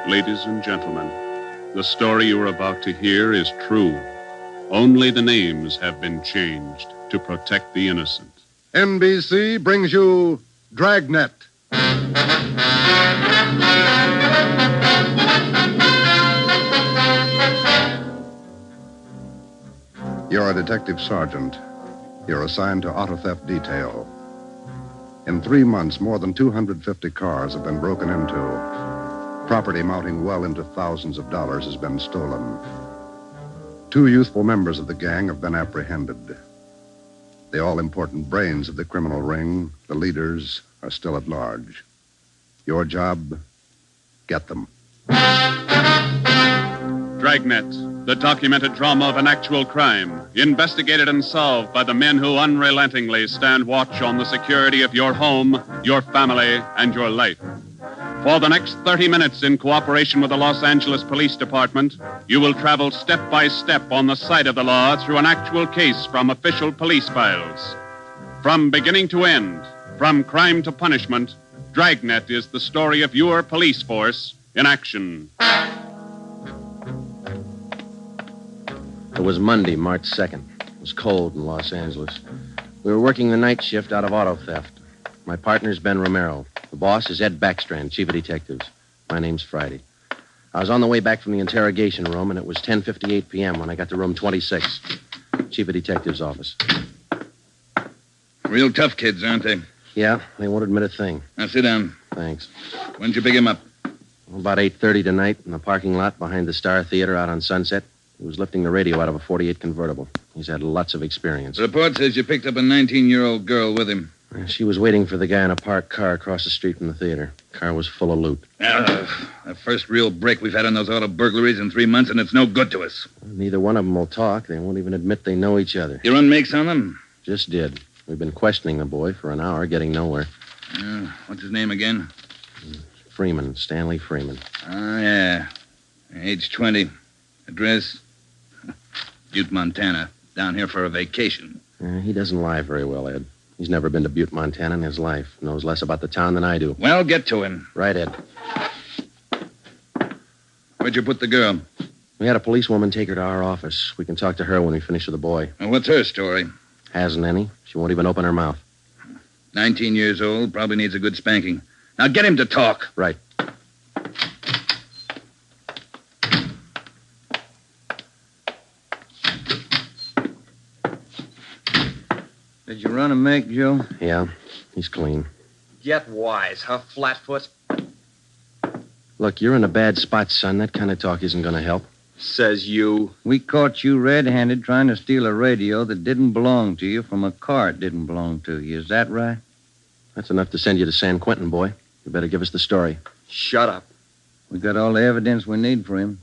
Ladies and gentlemen, the story you are about to hear is true. Only the names have been changed to protect the innocent. NBC brings you Dragnet. You're a detective sergeant. You're assigned to auto theft detail. In 3 months, more than 250 cars have been broken into. Property mounting well into thousands of dollars has been stolen. 2 youthful members of the gang have been apprehended. The all-important brains of the criminal ring, the leaders, are still at large. Your job, get them. Dragnet, the documented drama of an actual crime, investigated and solved by the men who unrelentingly stand watch on the security of your home, your family, and your life. For the next 30 minutes, in cooperation with the Los Angeles Police Department, you will travel step by step on the side of the law through an actual case from official police files. From beginning to end, from crime to punishment, Dragnet is the story of your police force in action. It was Monday, March 2nd. It was cold in Los Angeles. We were working the night shift out of auto theft. My partner's Ben Romero. The boss is Ed Backstrand, chief of detectives. My name's Friday. I was on the way back from the interrogation room, and it was 10:58 p.m. when I got to room 26, chief of detectives' office. Real tough kids, aren't they? Yeah, they won't admit a thing. Now, sit down. Thanks. When'd you pick him up? About 8:30 tonight in the parking lot behind the Star Theater out on Sunset. He was lifting the radio out of a 48 convertible. He's had lots of experience. The report says you picked up a 19-year-old girl with him. She was waiting for the guy in a parked car across the street from the theater. Car was full of loot. The first real break we've had on those auto burglaries in 3 months, and it's no good to us. Neither one of them will talk. They won't even admit they know each other. You run makes on them? Just did. We've been questioning the boy for an hour, getting nowhere. What's his name again? Freeman, Stanley Freeman. Oh, yeah. Age 20. Address? Butte, Montana. Down here for a vacation. He doesn't lie very well, Ed. He's never been to Butte, Montana in his life. Knows less about the town than I do. Well, get to him. Right, Ed. Where'd you put the girl? We had a policewoman take her to our office. We can talk to her when we finish with the boy. Well, what's her story? Hasn't any. She won't even open her mouth. 19 years old, probably needs a good spanking. Now get him to talk. Right. Did you run a make, Joe? Yeah, he's clean. Get wise, huh, Flatfoot? Look, you're in a bad spot, son. That kind of talk isn't going to help. Says you. We caught you red-handed trying to steal a radio that didn't belong to you from a car it didn't belong to you. Is that right? That's enough to send you to San Quentin, boy. You better give us the story. Shut up. We got all the evidence we need for him.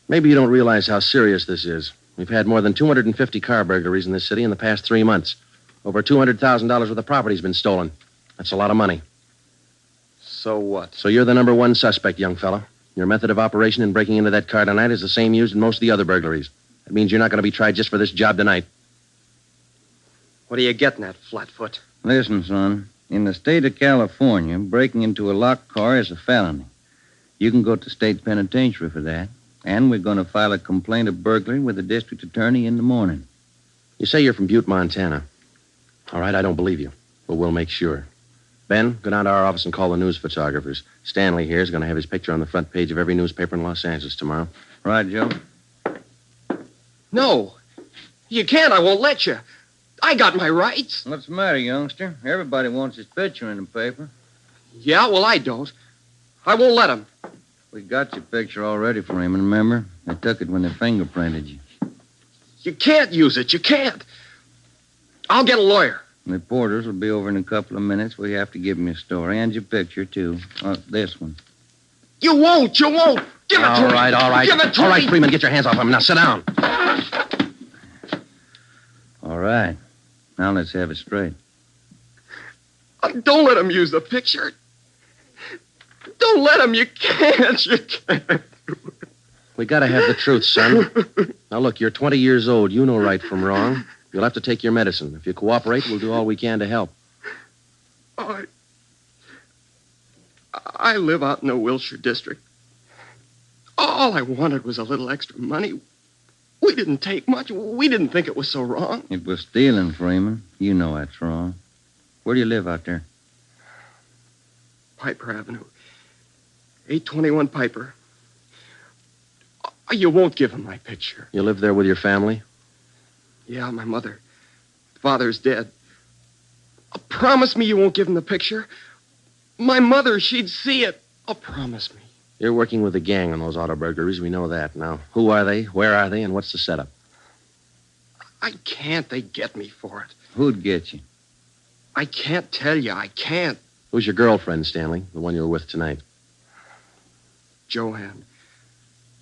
Maybe you don't realize how serious this is. We've had more than 250 car burglaries in this city in the past 3 months. Over $200,000 worth of property's been stolen. That's a lot of money. So what? So you're the number one suspect, young fella. Your method of operation in breaking into that car tonight is the same used in most of the other burglaries. That means you're not going to be tried just for this job tonight. What are you getting at, Flatfoot? Listen, son. In the state of California, breaking into a locked car is a felony. You can go to state penitentiary for that. And we're going to file a complaint of burglary with the district attorney in the morning. You say you're from Butte, Montana. All right, I don't believe you, but we'll make sure. Ben, go down to our office and call the news photographers. Stanley here is going to have his picture on the front page of every newspaper in Los Angeles tomorrow. Right, Joe? No. You can't. I won't let you. I got my rights. What's the matter, youngster? Everybody wants his picture in the paper. Yeah, well, I don't. I won't let him. We got your picture already for him, remember? They took it when they fingerprinted you. You can't use it. You can't. I'll get a lawyer. Reporters will be over in a couple of minutes. We have to give them your story and your picture, too. This one. You won't. You won't. Give it to me. All right. Give it to me. All right, Freeman, get your hands off him. Now sit down. All right. Now let's have it straight. Don't let him use the picture. Don't let him. You can't. You can't. We got to have the truth, son. Now, look, you're 20 years old. You know right from wrong. You'll have to take your medicine. If you cooperate, we'll do all we can to help. I live out in the Wilshire district. All I wanted was a little extra money. We didn't take much. We didn't think it was so wrong. It was stealing, Freeman. You know that's wrong. Where do you live out there? Piper Avenue. 821 Piper. You won't give him my picture. You live there with your family? Yeah, my mother. Father's dead. Promise me you won't give him the picture. My mother, she'd see it. Promise me. You're working with a gang on those auto burglaries. We know that. Now, who are they? Where are they? And what's the setup? I can't. They get me for it. Who'd get you? I can't tell you. I can't. Who's your girlfriend, Stanley? The one you were with tonight? Joanne.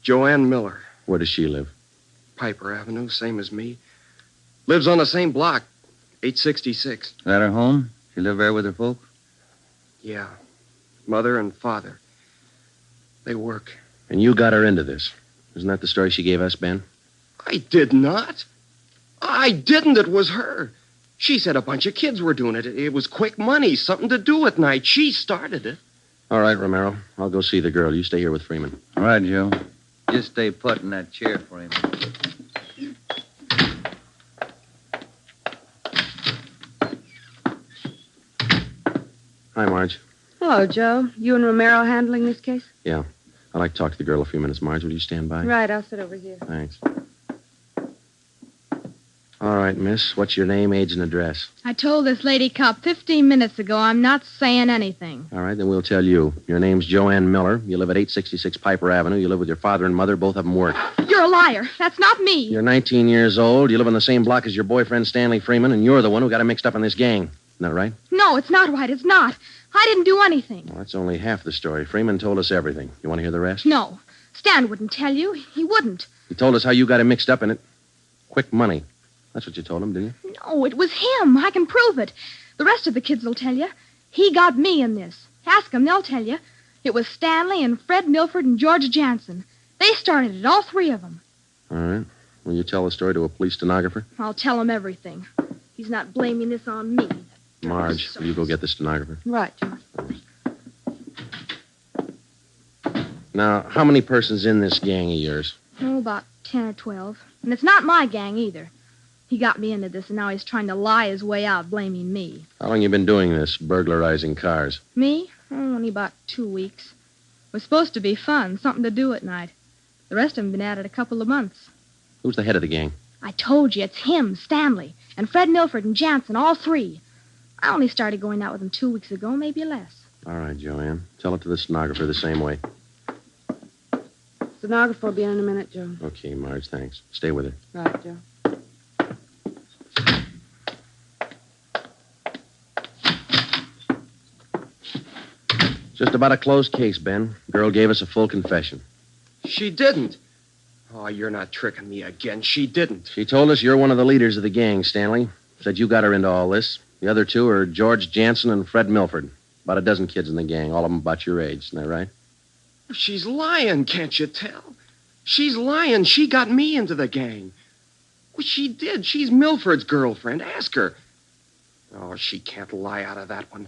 Joanne Miller. Where does she live? Piper Avenue, same as me. Lives on the same block, 866. Is that her home? She live there with her folks? Yeah. Mother and father. They work. And you got her into this. Isn't that the story she gave us, Ben? I did not. I didn't. It was her. She said a bunch of kids were doing it. It was quick money, something to do at night. She started it. All right, Romero. I'll go see the girl. You stay here with Freeman. All right, Joe. Just stay put in that chair, Freeman. Hi, Marge. Hello, Joe. You and Romero handling this case? Yeah. I'd like to talk to the girl a few minutes. Marge, will you stand by? Right, I'll sit over here. Thanks. All right, miss. What's your name, age, and address? I told this lady cop 15 minutes ago I'm not saying anything. All right, then we'll tell you. Your name's Joanne Miller. You live at 866 Piper Avenue. You live with your father and mother. Both of them work. You're a liar. That's not me. You're 19 years old. You live on the same block as your boyfriend, Stanley Freeman, and you're the one who got him mixed up in this gang. Isn't that right? No, it's not right. It's not. I didn't do anything. Well, that's only half the story. Freeman told us everything. You want to hear the rest? No. Stan wouldn't tell you. He wouldn't. He told us how you got him mixed up in it. Quick money. That's what you told him, didn't you? No, it was him. I can prove it. The rest of the kids will tell you. He got me in this. Ask them, they'll tell you. It was Stanley and Fred Milford and George Jansen. They started it, all three of them. All right. Will you tell the story to a police stenographer? I'll tell him everything. He's not blaming this on me. Marge, will you go get the stenographer? Right, Joe. Now, how many persons in this gang of yours? Oh, about 10 or 12. And it's not my gang either. He got me into this, and now he's trying to lie his way out, blaming me. How long you been doing this, burglarizing cars? Me? Oh, only about 2 weeks. It was supposed to be fun, something to do at night. The rest of them been at it a couple of months. Who's the head of the gang? I told you, it's him, Stanley, and Fred Milford and Jansen, all three. I only started going out with him 2 weeks ago, maybe less. All right, Joanne. Tell it to the stenographer the same way. Stenographer will be in a minute, Joe. Okay, Marge, thanks. Stay with her. Right, Joe. Just about a closed case, Ben. Girl gave us a full confession. She didn't. Oh, you're not tricking me again. She didn't. She told us you're one of the leaders of the gang, Stanley. Said you got her into all this. The other two are George Jansen and Fred Milford. About a dozen kids in the gang, all of them about your age. Isn't that right? She's lying, can't you tell? She's lying. She got me into the gang. Well, she did. She's Milford's girlfriend. Ask her. Oh, she can't lie out of that one.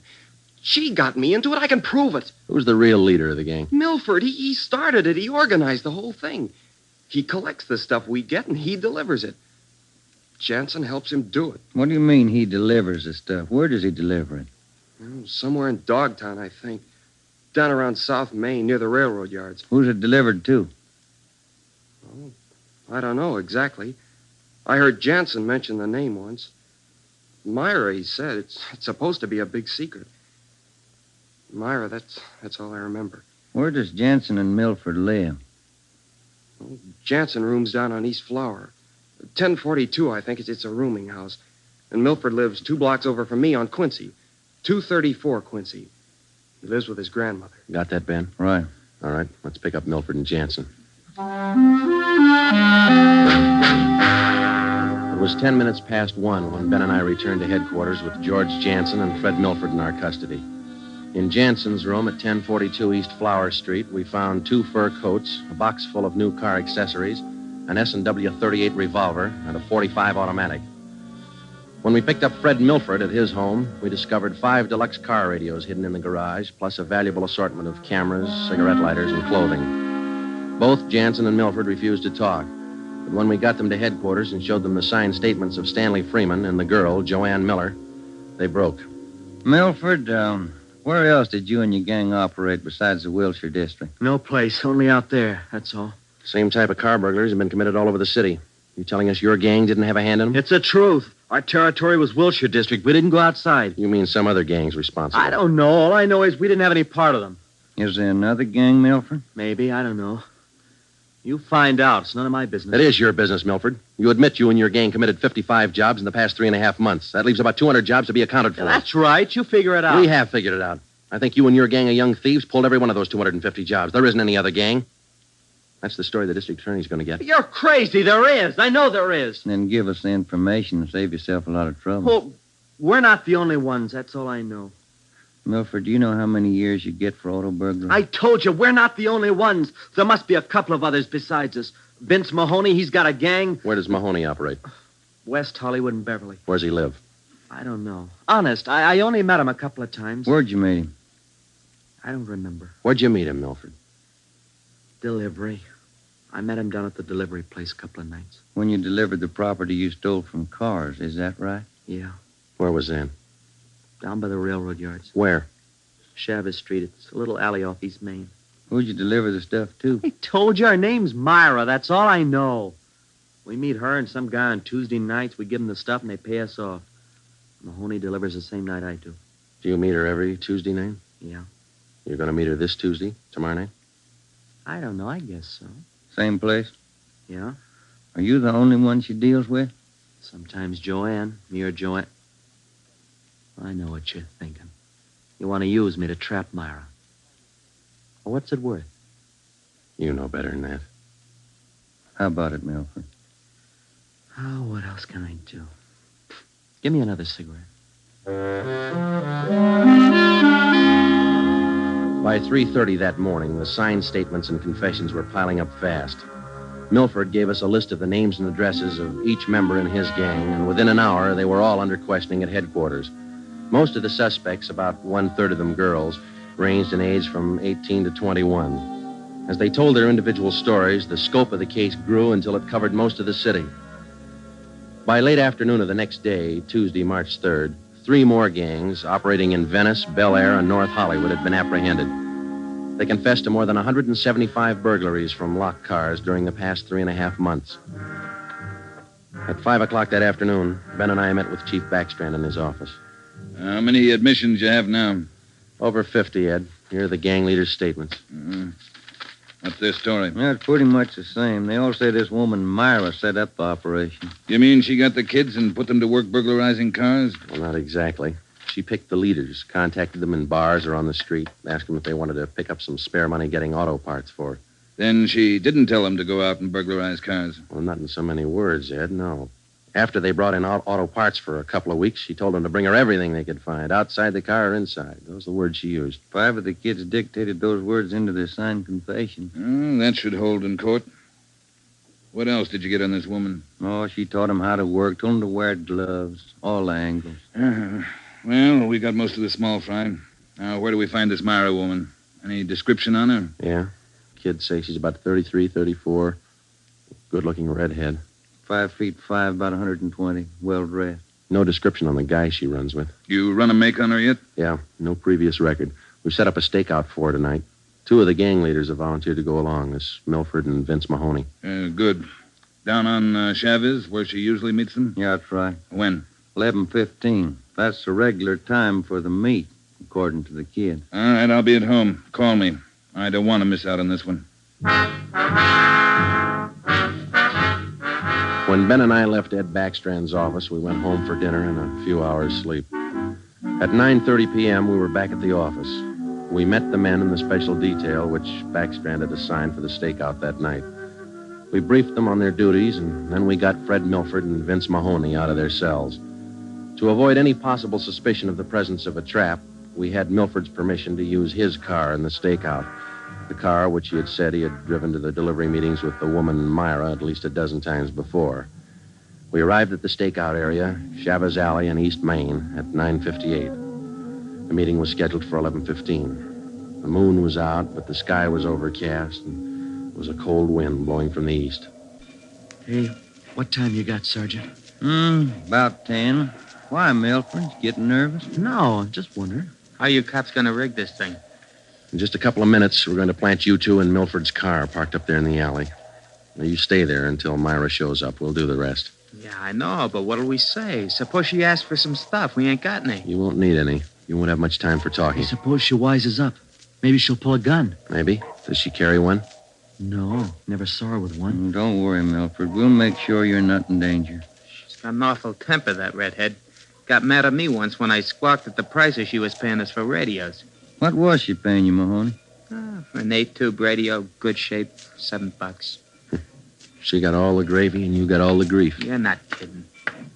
She got me into it. I can prove it. Who's the real leader of the gang? Milford. He started it. He organized the whole thing. He collects the stuff we get, and he delivers it. Jansen helps him do it. What do you mean he delivers the stuff? Where does he deliver it? Oh, somewhere in Dogtown, I think. Down around South Main, near the railroad yards. Who's it delivered to? Oh, I don't know exactly. I heard Jansen mention the name once. Myra, he said. It's supposed to be a big secret. Myra, that's all I remember. Where does Jansen and Milford live? Oh, Jansen rooms down on East Flower. 1042, I think. It's a rooming house. And Milford lives 2 blocks over from me on Quincy. 234 Quincy. He lives with his grandmother. Got that, Ben? Right. All right, let's pick up Milford and Jansen. It was 10 minutes past 1 when Ben and I returned to headquarters with George Jansen and Fred Milford in our custody. In Jansen's room at 1042 East Flower Street, we found 2 fur coats, a box full of new car accessories, an S&W .38 revolver, and a .45 automatic. When we picked up Fred Milford at his home, we discovered 5 deluxe car radios hidden in the garage, plus a valuable assortment of cameras, cigarette lighters, and clothing. Both Jansen and Milford refused to talk. But when we got them to headquarters and showed them the signed statements of Stanley Freeman and the girl, Joanne Miller, they broke. Milford, where else did you and your gang operate besides the Wilshire district? No place, only out there, that's all. Same type of car burglaries have been committed all over the city. You telling us your gang didn't have a hand in them? It's the truth. Our territory was Wilshire district. We didn't go outside. You mean some other gang's responsible? I don't know. All I know is we didn't have any part of them. Is there another gang, Milford? Maybe, I don't know. You find out. It's none of my business. It is your business, Milford. You admit you and your gang committed 55 jobs in the past 3.5 months. That leaves about 200 jobs to be accounted for. Yeah, that's right. You figure it out. We have figured it out. I think you and your gang of young thieves pulled every one of those 250 jobs. There isn't any other gang. That's the story the district attorney's going to get. You're crazy. There is. I know there is. Then give us the information and save yourself a lot of trouble. Well, we're not the only ones. That's all I know. Milford, do you know how many years you get for auto burglary? I told you, we're not the only ones. There must be a couple of others besides us. Vince Mahoney, he's got a gang. Where does Mahoney operate? West Hollywood and Beverly. Where's he live? I don't know. Honest, I only met him a couple of times. Where'd you meet him? I don't remember. Where'd you meet him, Milford? Delivery. I met him down at the delivery place a couple of nights. When you delivered the property you stole from cars, is that right? Yeah, Where was that? down by the railroad yards. Where? Chavez Street. It's a little alley off East Main. Who'd you deliver the stuff to? I told you, her name's Myra. That's all I know. We meet her and some guy on Tuesday nights. We give them the stuff and they pay us off. Mahoney delivers the same night I do. Do you meet her every Tuesday night? Yeah. You're going to meet her this Tuesday, tomorrow night? I don't know. I guess so. Same place? Yeah. Are you the only one she deals with? Sometimes Joanne. Me or Joanne. I know what you're thinking. You want to use me to trap Myra. Well, what's it worth? You know better than that. How about it, Milford? Oh, what else can I do? Give me another cigarette. By 3:30 that morning, the signed statements and confessions were piling up fast. Milford gave us a list of the names and addresses of each member in his gang, and within an hour, they were all under questioning at headquarters. Most of the suspects, about 1/3 of them girls, ranged in age from 18 to 21. As they told their individual stories, the scope of the case grew until it covered most of the city. By late afternoon of the next day, Tuesday, March 3rd, 3 more gangs operating in Venice, Bel Air, and North Hollywood had been apprehended. They confessed to more than 175 burglaries from locked cars during the past 3.5 months. At 5 o'clock that afternoon, Ben and I met with Chief Backstrand in his office. How many admissions you have now? Over 50, Ed. Here are the gang leaders' statements. What's their story? Yeah, it's pretty much the same. They all say this woman, Myra, set up the operation. You mean she got the kids and put them to work burglarizing cars? Well, not exactly. She picked the leaders, contacted them in bars or on the street, asked them if they wanted to pick up some spare money getting auto parts for. Then she didn't tell them to go out and burglarize cars. Well, not in so many words, Ed, no. After they brought in auto parts for a couple of weeks, she told them to bring her everything they could find, outside the car or inside. Those are the words she used. 5 of the kids dictated those words into their signed confession. That should hold in court. What else did you get on this woman? Oh, she taught them how to work, told them to wear gloves, all angles. Well, we got most of the small fry. Now, where do we find this Myra woman? Any description on her? Yeah. Kids say she's about 33, 34. Good-looking redhead. 5'5", about 120, well-dressed. No description on the guy she runs with. You run a make on her yet? Yeah, no previous record. We've set up a stakeout for her tonight. 2 of the gang leaders have volunteered to go along, this Milford and Vince Mahoney. Good. Down on Chavez, where she usually meets them? Yeah, that's right. When? 11:15. That's the regular time for the meet, according to the kid. All right, I'll be at home. Call me. I don't want to miss out on this one. When Ben and I left Ed Backstrand's office, we went home for dinner and a few hours' sleep. At 9:30 p.m., we were back at the office. We met the men in the special detail which Backstrand had assigned for the stakeout that night. We briefed them on their duties, and then we got Fred Milford and Vince Mahoney out of their cells. To avoid any possible suspicion of the presence of a trap, we had Milford's permission to use his car in the stakeout. The car which he had said he had driven to the delivery meetings with the woman Myra at least a dozen times before. We arrived at the stakeout area, Chavez Alley in East Main, at 9:58. The meeting was scheduled for 11:15. The moon was out, but the sky was overcast, and it was a cold wind blowing from the east. Hey, what time you got, Sergeant? About 10. Why, Milford? Getting nervous? No, I'm just wondering. How you cops gonna rig this thing? In just a couple of minutes, we're going to plant you two in Milford's car parked up there in the alley. Now, you stay there until Myra shows up. We'll do the rest. Yeah, I know, but what'll we say? Suppose she asks for some stuff. We ain't got any. You won't need any. You won't have much time for talking. Hey, suppose she wises up. Maybe she'll pull a gun. Maybe. Does she carry one? No, never saw her with one. Don't worry, Milford. We'll make sure you're not in danger. She's got an awful temper, that redhead. Got mad at me once when I squawked at the prices she was paying us for radios. What was she paying you, Mahoney? For an 8-tube radio, good shape, $7. She got all the gravy and you got all the grief. You're not kidding.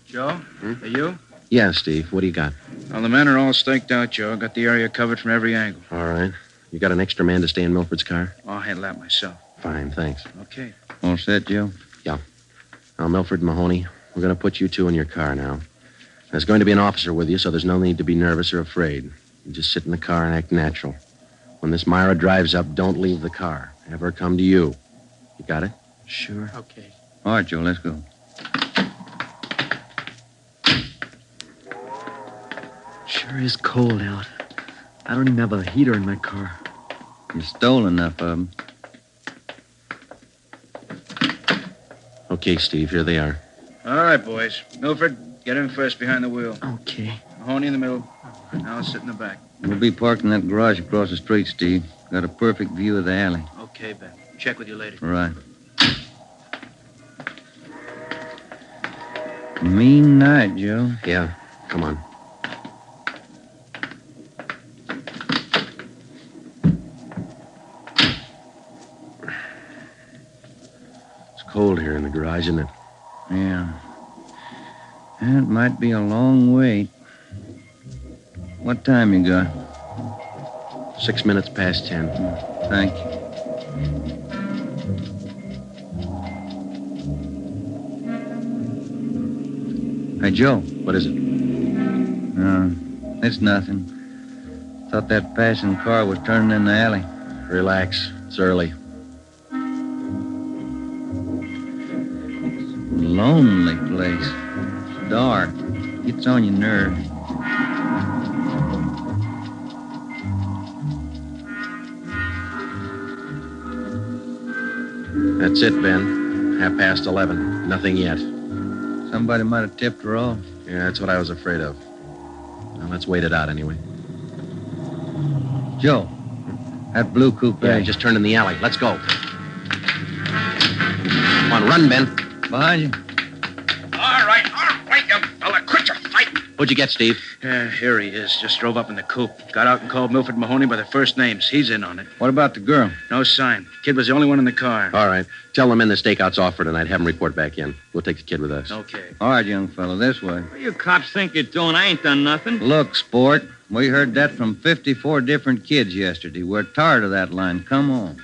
Joe? Are you? Yeah, Steve. What do you got? Well, the men are all staked out, Joe. Got the area covered from every angle. All right. You got an extra man to stay in Milford's car? I'll handle that myself. Fine, thanks. Okay. All set, Joe? Now, Milford and Mahoney, we're going to put you two in your car now. There's going to be an officer with you, so there's no need to be nervous or afraid. You just sit in the car and act natural. When this Myra drives up, don't leave the car. Have her come to you. You got it? Sure. Okay. All right, Joe, let's go. Sure is cold out. I don't even have a heater in my car. You stole enough of them. Okay, Steve, here they are. All right, boys. Milford, get in first behind the wheel. Okay. Mahoney in the middle. Now I'll sit in the back. We'll be parked in that garage across the street, Steve. Got a perfect view of the alley. Okay, Ben. Check with you later. Right. Mean night, Joe. Yeah, come on. It's cold here in the garage, isn't it? Yeah. It might be a long wait. What time you got? 6 minutes past 10. Thank you. Hey, Joe. What is it? It's nothing. Thought that passing car was turning in the alley. Relax. It's early. Lonely place. It's dark. Gets on your nerves. That's it, Ben. 11:30. Nothing yet. Somebody might have tipped her off. Yeah, that's what I was afraid of. Now, let's wait it out anyway. Joe, that blue coupe. Yeah, just turned in the alley. Let's go. Come on, run, Ben. Behind you. All right, you fella. Quit your fighting. What'd you get, Steve? Here he is. Just drove up in the coupe. Got out and called Milford Mahoney by their first names. He's in on it. What about the girl? No sign. Kid was the only one in the car. All right. Tell the men the stakeout's off for tonight. Have them report back in. We'll take the kid with us. Okay. All right, young fellow, this way. What you cops think you're doing? I ain't done nothing. Look, sport, we heard that from 54 different kids yesterday. We're tired of that line. Come on.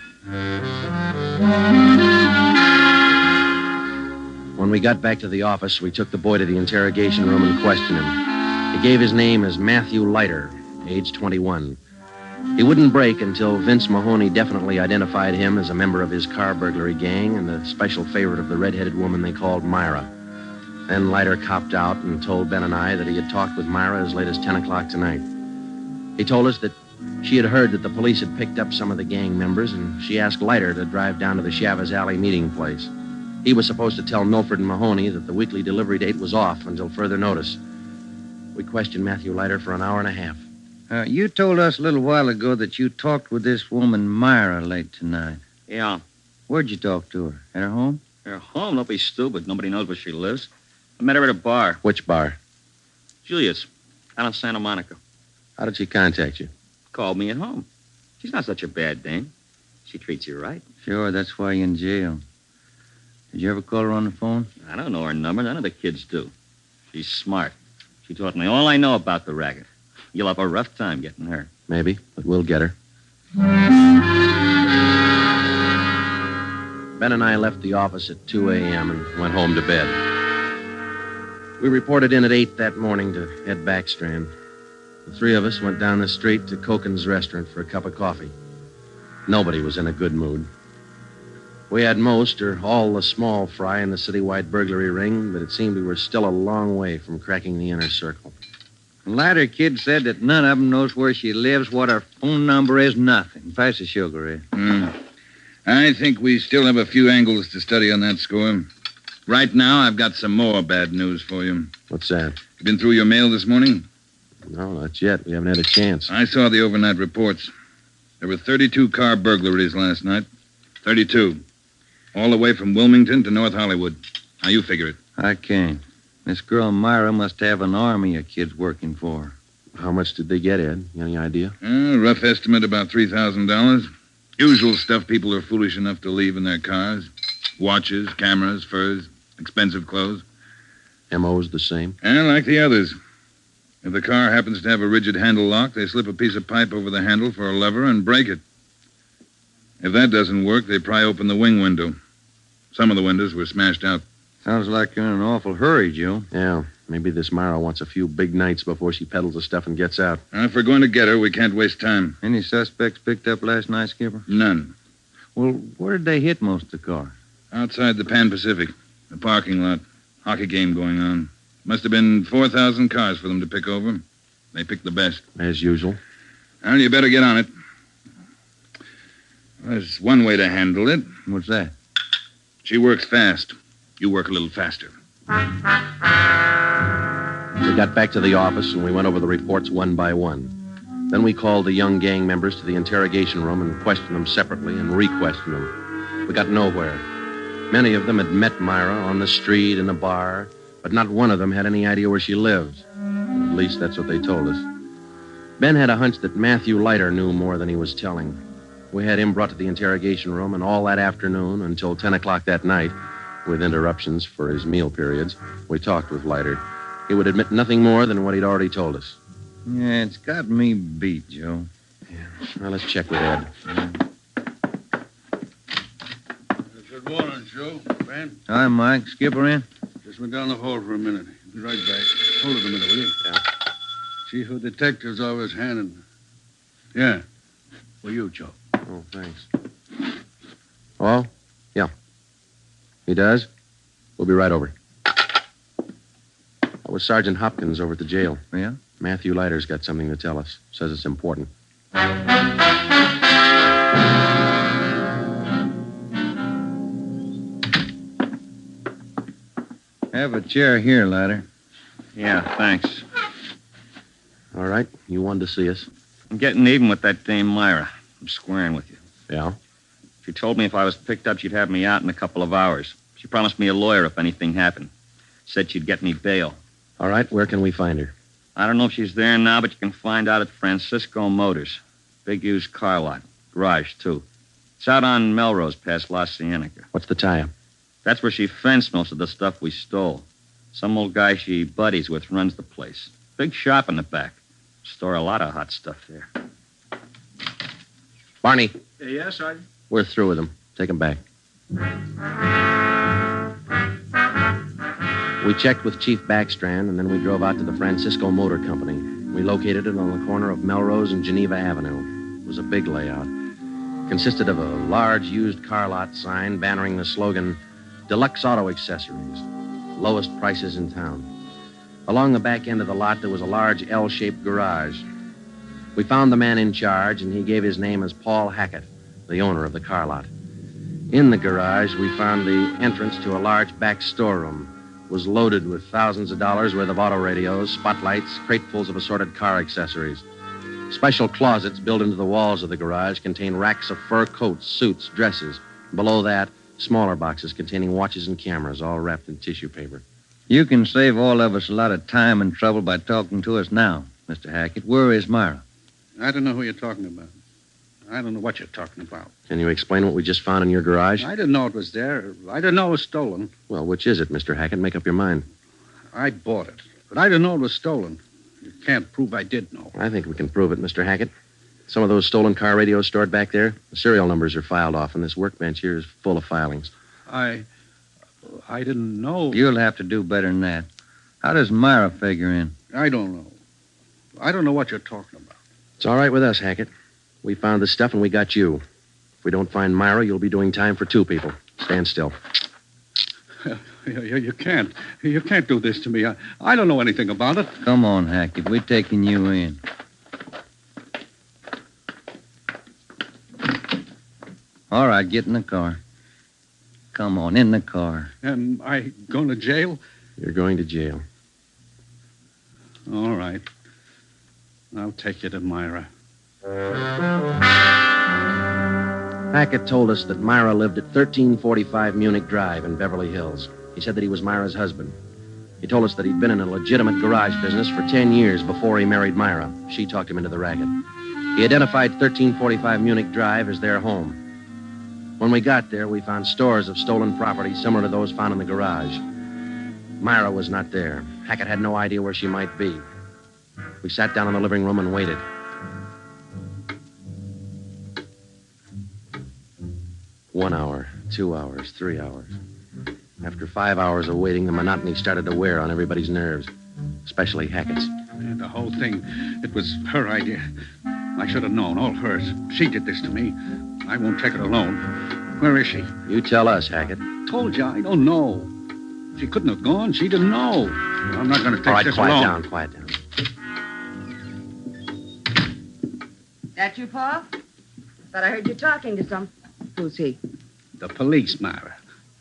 When we got back to the office, we took the boy to the interrogation room and questioned him. He gave his name as Matthew Leiter, age 21. He wouldn't break until Vince Mahoney definitely identified him as a member of his car burglary gang and the special favorite of the red-headed woman they called Myra. Then Leiter copped out and told Ben and I that he had talked with Myra as late as 10 o'clock tonight. He told us that she had heard that the police had picked up some of the gang members, and she asked Leiter to drive down to the Chavez Alley meeting place. He was supposed to tell Milford and Mahoney that the weekly delivery date was off until further notice. We questioned Matthew Leiter for an hour and a half. You told us a little while ago that you talked with this woman, Myra, late tonight. Yeah. Where'd you talk to her? At her home? Her home? Don't be stupid. Nobody knows where she lives. I met her at a bar. Which bar? Julius, out in Santa Monica. How did she contact you? Called me at home. She's not such a bad dame. She treats you right. Sure, that's why you're in jail. Did you ever call her on the phone? I don't know her number. None of the kids do. She's smart. She taught me all I know about the racket. You'll have a rough time getting her. Maybe, but we'll get her. Ben and I left the office at 2 a.m. and went home to bed. We reported in at 8 that morning to Ed Backstrand. The three of us went down the street to Koken's restaurant for a cup of coffee. Nobody was in a good mood. We had most or all the small fry in the citywide burglary ring, but it seemed we were still a long way from cracking the inner circle. The latter kid said that none of them knows where she lives, what her phone number is, nothing. Pass the sugar, Ed. I think we still have a few angles to study on that score. Right now, I've got some more bad news for you. What's that? You been through your mail this morning? No, not yet. We haven't had a chance. I saw the overnight reports. There were 32 car burglaries last night. 32. All the way from Wilmington to North Hollywood. How you figure it? I can't. This girl Myra must have an army of kids working for her. How much did they get, Ed? Any idea? Rough estimate about $3,000. Usual stuff people are foolish enough to leave in their cars. Watches, cameras, furs, expensive clothes. M.O.'s the same? And like the others. If the car happens to have a rigid handle lock, they slip a piece of pipe over the handle for a lever and break it. If that doesn't work, they pry open the wing window. Some of the windows were smashed out. Sounds like you're in an awful hurry, Joe. Yeah, maybe this Myra wants a few big nights before she peddles the stuff and gets out. If we're going to get her, we can't waste time. Any suspects picked up last night, Skipper? None. Well, where did they hit most of the cars? Outside the Pan Pacific. The parking lot. Hockey game going on. Must have been 4,000 cars for them to pick over. They picked the best. As usual. Well, you better get on it. There's one way to handle it. What's that? She works fast. You work a little faster. We got back to the office and we went over the reports one by one. Then we called the young gang members to the interrogation room and questioned them separately and re-questioned them. We got nowhere. Many of them had met Myra on the street, in a bar, but not one of them had any idea where she lived. At least that's what they told us. Ben had a hunch that Matthew Leiter knew more than he was telling. We had him brought to the interrogation room, and all that afternoon until 10 o'clock that night, with interruptions for his meal periods, we talked with Leiter. He would admit nothing more than what he'd already told us. Yeah, it's got me beat, Joe. Yeah. Well, let's check with Ed. Good morning, Joe. Ben? Hi, Mike. Skipper in? Just went down the hall for a minute. Be right back. Hold it a minute, will you? Yeah. Chief of Detectives always handing. Yeah. For you, Joe. Oh, thanks. Oh? Yeah. He does? We'll be right over. That was Sergeant Hopkins over at the jail. Yeah? Matthew Leiter's got something to tell us. Says it's important. Have a chair here, Leiter. Yeah, thanks. All right. You wanted to see us. I'm getting even with that dame Myra. I'm squaring with you. Yeah? She told me if I was picked up, she'd have me out in a couple of hours. She promised me a lawyer if anything happened. Said she'd get me bail. All right. Where can we find her? I don't know if she's there now, but you can find out at Francisco Motors. Big used car lot. Garage, too. It's out on Melrose past La Cienega. What's the tie-up? That's where she fenced most of the stuff we stole. Some old guy she buddies with runs the place. Big shop in the back. Store a lot of hot stuff there. Barney, Yes, Sergeant? we're through with him. Take him back. We checked with Chief Backstrand, and then we drove out to the Francisco Motor Company. We located it on the corner of Melrose and Geneva Avenue. It was a big layout. Consisted of a large used car lot sign bannering the slogan, Deluxe Auto Accessories, lowest prices in town. Along the back end of the lot, there was a large L-shaped garage. We found the man in charge, and he gave his name as Paul Hackett, the owner of the car lot. In the garage, we found the entrance to a large back storeroom. It was loaded with thousands of dollars worth of auto radios, spotlights, cratefuls of assorted car accessories. Special closets built into the walls of the garage contained racks of fur coats, suits, dresses. Below that, smaller boxes containing watches and cameras, all wrapped in tissue paper. You can save all of us a lot of time and trouble by talking to us now, Mr. Hackett. Where is Myra? I don't know who you're talking about. I don't know what you're talking about. Can you explain what we just found in your garage? I didn't know it was there. I didn't know it was stolen. Well, which is it, Mr. Hackett? Make up your mind. I bought it. But I didn't know it was stolen. You can't prove I did know. I think we can prove it, Mr. Hackett. Some of those stolen car radios stored back there, the serial numbers are filed off, and this workbench here is full of filings. I didn't know. You'll have to do better than that. How does Myra figure in? I don't know. I don't know what you're talking about. It's all right with us, Hackett. We found the stuff and we got you. If we don't find Myra, you'll be doing time for 2 people. Stand still. You can't. You can't do this to me. I don't know anything about it. Come on, Hackett. We're taking you in. All right, get in the car. Come on, in the car. Am I going to jail? You're going to jail. All right. I'll take you to Myra. Hackett told us that Myra lived at 1345 Munich Drive in Beverly Hills. He said that he was Myra's husband. He told us that he'd been in a legitimate garage business for 10 years before he married Myra. She talked him into the racket. He identified 1345 Munich Drive as their home. When we got there, we found stores of stolen property similar to those found in the garage. Myra was not there. Hackett had no idea where she might be. We sat down in the living room and waited. One hour, 2 hours, 3 hours. After 5 hours of waiting, the monotony started to wear on everybody's nerves, especially Hackett's. Yeah, the whole thing, it was her idea. I should have known, all hers. She did this to me. I won't take it alone. Where is she? You tell us, Hackett. Told you, I don't know. She couldn't have gone. She didn't know. I'm not going to take All right, this quiet alone. down, quiet down. That you, Paul? Thought I heard you talking to some. Who's he? The police, Myra.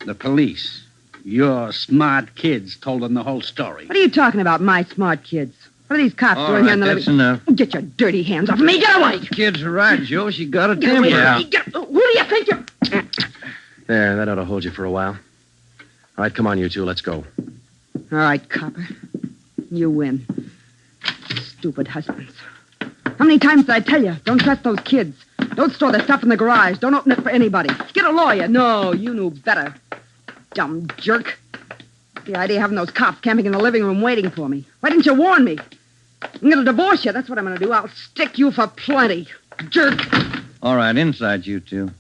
The police. Your smart kids told them the whole story. What are you talking about, my smart kids? What are these cops All doing here in right, the that's living... enough. Get your dirty hands off me. Get away. Kid's right, Joe. She got a Get away. temper. Who do you think you're... There, that ought to hold you for a while. All right, come on, you two. Let's go. All right, copper. You win. Stupid husbands. How many times did I tell you? Don't trust those kids. Don't store the stuff in the garage. Don't open it for anybody. Get a lawyer. No, you knew better. Dumb jerk. The idea of having those cops camping in the living room waiting for me. Why didn't you warn me? I'm going to divorce you. That's what I'm going to do. I'll stick you for plenty. Jerk. All right, inside, you two.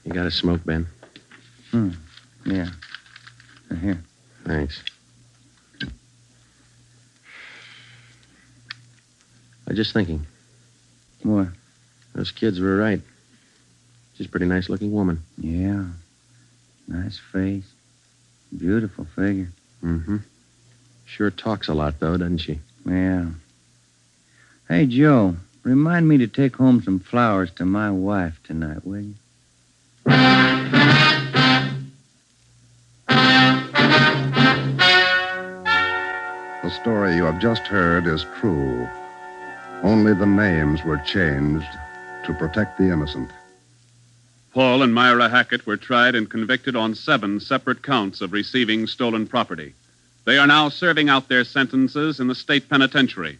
You got a smoke, Ben? Yeah. Here. Thanks. I was just thinking. What? Those kids were right. She's a pretty nice-looking woman. Yeah. Nice face. Beautiful figure. Mm-hmm. Sure talks a lot, though, doesn't she? Yeah. Hey, Joe, remind me to take home some flowers to my wife tonight, will you? The story you have just heard is true. Only the names were changed to protect the innocent. Paul and Myra Hackett were tried and convicted on 7 separate counts of receiving stolen property. They are now serving out their sentences in the state penitentiary.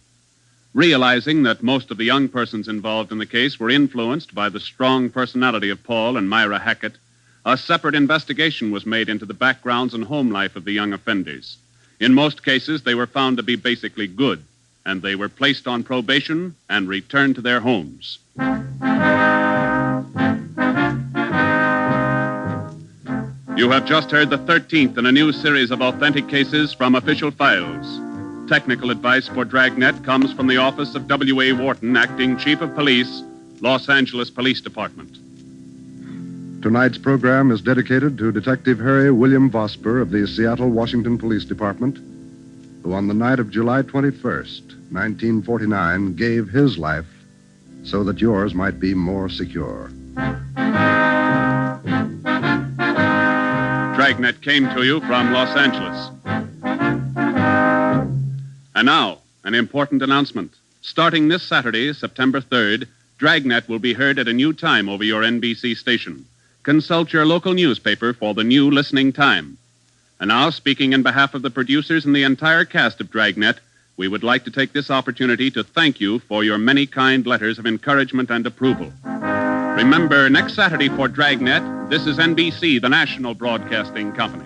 Realizing that most of the young persons involved in the case were influenced by the strong personality of Paul and Myra Hackett, a separate investigation was made into the backgrounds and home life of the young offenders. In most cases, they were found to be basically good, and they were placed on probation and returned to their homes. You have just heard the 13th in a new series of authentic cases from official files. Technical advice for Dragnet comes from the office of W.A. Wharton, Acting Chief of Police, Los Angeles Police Department. Tonight's program is dedicated to Detective Harry William Vosper of the Seattle, Washington Police Department, who on the night of July 21st, 1949, gave his life so that yours might be more secure. Dragnet came to you from Los Angeles. And now, an important announcement. Starting this Saturday, September 3rd, Dragnet will be heard at a new time over your NBC station. Consult your local newspaper for the new listening time. And now, speaking in behalf of the producers and the entire cast of Dragnet, we would like to take this opportunity to thank you for your many kind letters of encouragement and approval. Remember, next Saturday for Dragnet, this is NBC, the national broadcasting company.